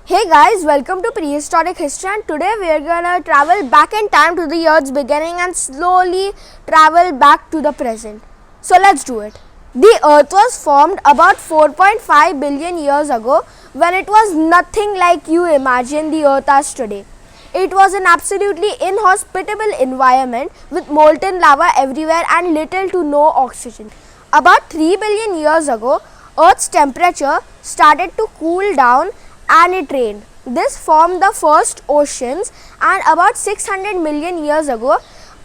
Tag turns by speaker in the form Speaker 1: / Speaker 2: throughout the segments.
Speaker 1: Hey guys, welcome to Prehistoric History, and today we are gonna travel back in time to the Earth's beginning and slowly travel back to the present. So let's do it. The Earth was formed about 4.5 billion years ago when it was nothing like you imagine the Earth as today. It was an absolutely inhospitable environment with molten lava everywhere and little to no oxygen. About 3 billion years ago, Earth's temperature started to cool down and it rained. This formed the first oceans, and about 600 million years ago,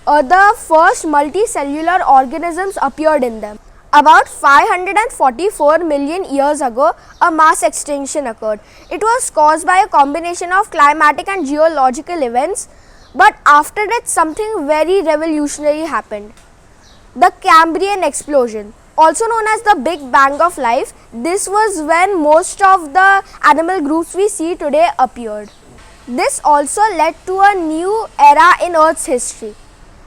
Speaker 1: the first multicellular organisms appeared in them. About 544 million years ago, a mass extinction occurred. It was caused by a combination of climatic and geological events, but after that something very revolutionary happened. The Cambrian explosion, also known as the Big Bang of life. This was when most of the animal groups we see today appeared. This also led to a new era in Earth's history,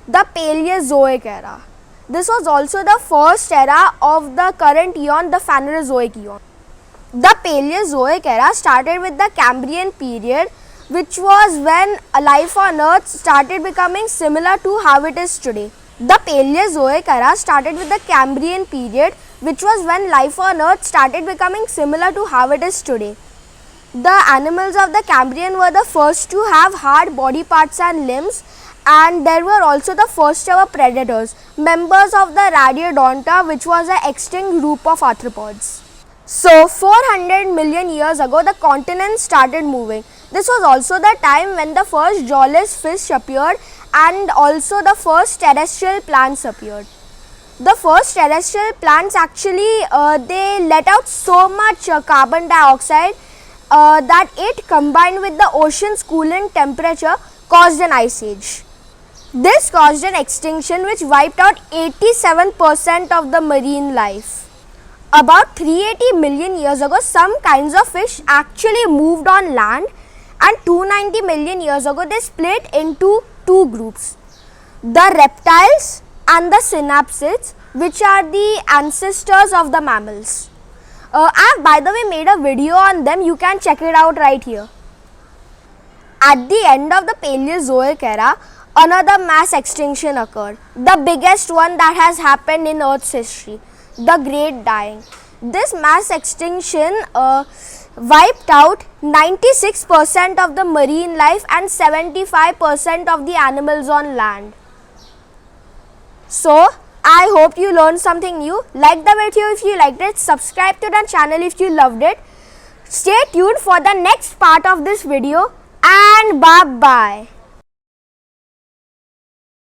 Speaker 1: the Paleozoic era. This was also the first era of the current eon, the Phanerozoic eon. The Paleozoic era started with the Cambrian period, which was when life on Earth started becoming similar to how it is today. The Paleozoic era started with the Cambrian period, which was when life on Earth started becoming similar to how it is today. The animals of the Cambrian were the first to have hard body parts and limbs, and there were also the first ever predators, members of the Radiodonta, which was an extinct group of arthropods. So 400 million years ago, the continents started moving. This was also the time when the first jawless fish appeared and also the first terrestrial plants appeared. The first terrestrial plants actually they let out so much carbon dioxide that it combined with the ocean's cooling temperature caused an ice age. This caused an extinction which wiped out 87% of the marine life. About 380 million years ago, some kinds of fish actually moved on land, and 290 million years ago they split into two groups, the reptiles and the synapsids, which are the ancestors of the mammals. I have by the way made a video on them, you can check it out right here. At the end of the Paleozoic era, another mass extinction occurred, the biggest one that has happened in Earth's history, the Great Dying. This mass extinction wiped out 96% of the marine life and 75% of the animals on land. So, I hope you learned something new. Like the video if you liked it, subscribe to the channel if you loved it. Stay tuned for the next part of this video, and bye bye.